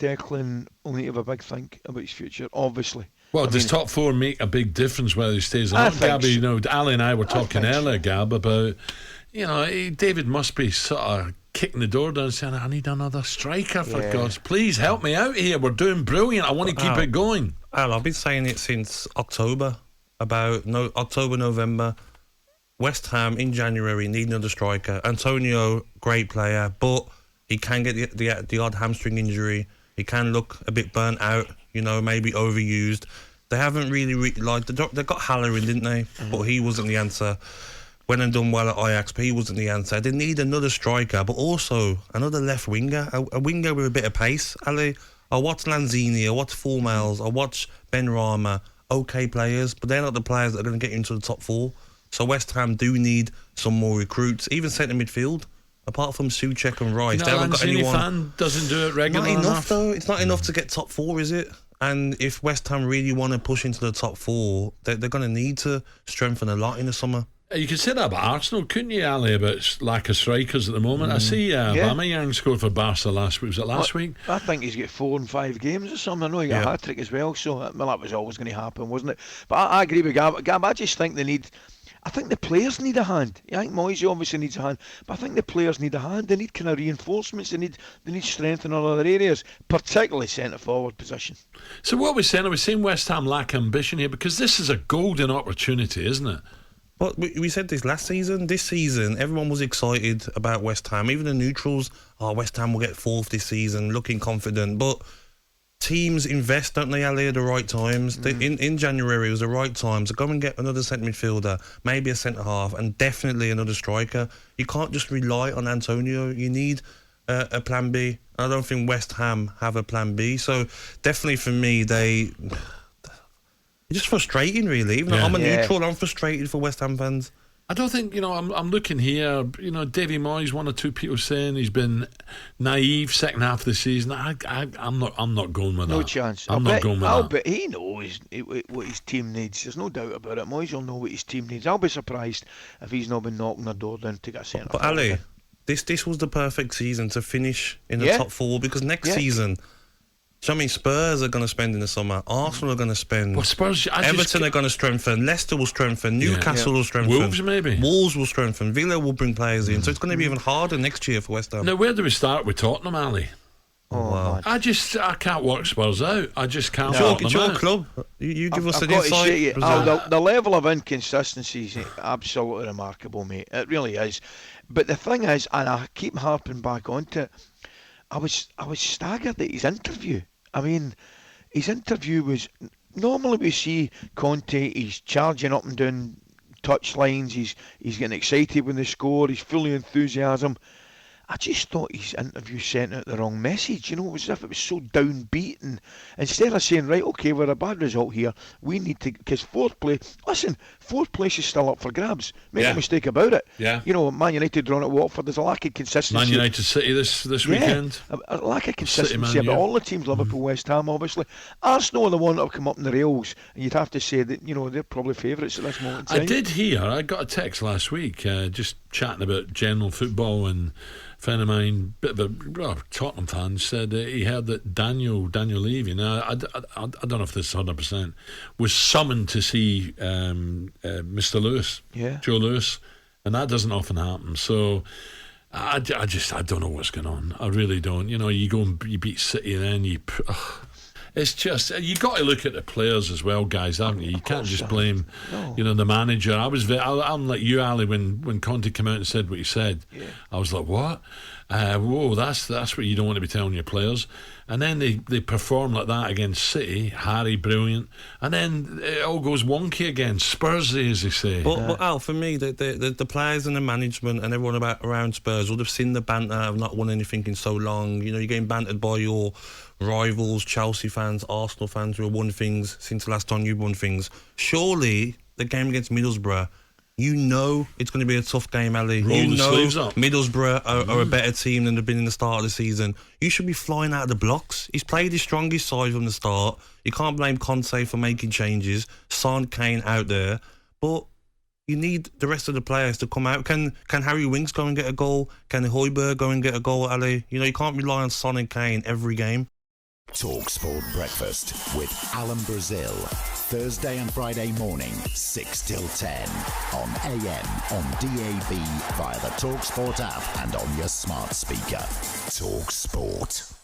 Declan will need to have a big think about his future, obviously. Well, does top four make a big difference whether he stays or not? Gabby, Ali and I were talking earlier, Gab, about, David must be sort of kicking the door down saying, I need another striker, for God's, please help me out here. We're doing brilliant. I want to keep it going. Al, I've been saying it since October, October, November. West Ham in January need another striker. Antonio, great player, but he can get the odd hamstring injury. He can look a bit burnt out, maybe overused. They haven't really they got Haller in, didn't they? But he wasn't the answer. Went and done well at Ajax, but he wasn't the answer. They need another striker, but also another left winger, a winger with a bit of pace. Ali, I watch Lanzini, I watch Formals, I watch Ben Rama, okay players, but they're not the players that are going to get into the top four. So West Ham do need some more recruits, even centre midfield. Apart from Souček and Rice, they haven't got anyone. Fan doesn't do it regularly enough. Not enough though. It's not enough to get top four, is it? And if West Ham really want to push into the top four, they're going to need to strengthen a lot in the summer. You could say that about Arsenal, couldn't you, Ali, about lack of strikers at the moment? I see Aubameyang scored for Barca last week. Was it last week? I think he's got 4 and 5 games or something. I know he got a hat-trick as well, so that was always going to happen, wasn't it? But I agree with Gab. I just think I think the players need a hand. I think Moyes obviously needs a hand, but I think the players need a hand. They need kind of reinforcements. They need strength in other areas, particularly centre-forward position. So what we're saying West Ham lack ambition here, because this is a golden opportunity, isn't it? Well, we said this last season. This season, everyone was excited about West Ham. Even the neutrals, West Ham will get 4th this season, looking confident. But teams invest, don't they, Ali, at the right times? In January, it was the right time to go and get another centre midfielder, maybe a centre-half, and definitely another striker. You can't just rely on Antonio. You need a plan B. I don't think West Ham have a plan B. So definitely for me, it's just frustrating, really. Even though I'm a neutral, I'm frustrated for West Ham fans. I don't think, I'm looking here, Davy Moyes, one or two people saying he's been naive second half of the season. I'm not going with that. No chance. I'm not going with that. But he knows what his team needs. There's no doubt about it. Moyes will know what his team needs. I'll be surprised if he's not been knocking the door down to get a centre. But Ali, this was the perfect season to finish in the top four, because next season, Spurs are going to spend in the summer. Arsenal are going to spend. Well, Spurs, Everton are going to strengthen. Leicester will strengthen. Newcastle will strengthen. Wolves, maybe. Wolves will strengthen. Villa will bring players in. So it's going to be even harder next year for West Ham. Now, where do we start with Tottenham, Ali? Oh, wow. I can't work Spurs out. I just can't. It's your club. You give us an insight. The level of inconsistency is absolutely remarkable, mate. It really is. But the thing is, and I keep harping back onto it, I was staggered at his interview. I mean, his interview was... Normally we see Conte, he's charging up and down touchlines, he's getting excited when they score, he's full of enthusiasm. I just thought his interview sent out the wrong message. It was as if it was so downbeat. And instead of saying, right, okay, we're a bad result here, we need to... Because fourth place is still up for grabs. Make no mistake about it. Yeah. Man United drawn at Watford, there's a lack of consistency. Man United City this weekend. A lack of consistency about all the teams, Liverpool, West Ham, obviously. Arsenal are the one that have come up in the rails. And you'd have to say that, they're probably favourites at this moment in time. I got a text last week, just chatting about general football, and a friend of mine, bit of a Tottenham fan, said he heard that Daniel Levy, now I don't know if this is 100%, was summoned to see Mr. Lewis, Joe Lewis, and that doesn't often happen. So I don't know what's going on. I really don't. You go and you beat City, and then it's just, you got to look at the players as well, guys, haven't you? You can't just blame, the manager. I'm like you, Ali, when Conte came out and said what he said. Yeah. I was like, what? Whoa, that's what you don't want to be telling your players. And then they perform like that against City. Harry, brilliant. And then it all goes wonky again. Spursy, as they say. But Al, for me, the players and the management and everyone around Spurs would have seen the banter of not won anything in so long. You're getting bantered by your rivals, Chelsea fans, Arsenal fans who have won things since the last time you won things. Surely the game against Middlesbrough, it's going to be a tough game, Ali. Roll the sleeves up. Middlesbrough are a better team than they've been in the start of the season. You should be flying out of the blocks. He's played his strongest side from the start. You can't blame Conte for making changes. Son, Kane out there. But you need the rest of the players to come out. Can Harry Winks go and get a goal? Can Højbjerg go and get a goal, Ali? You can't rely on Son and Kane every game. talkSPORT Breakfast with Alan Brazil. Thursday and Friday morning, 6 till 10. On AM, on DAB, via the talkSPORT app and on your smart speaker. talkSPORT.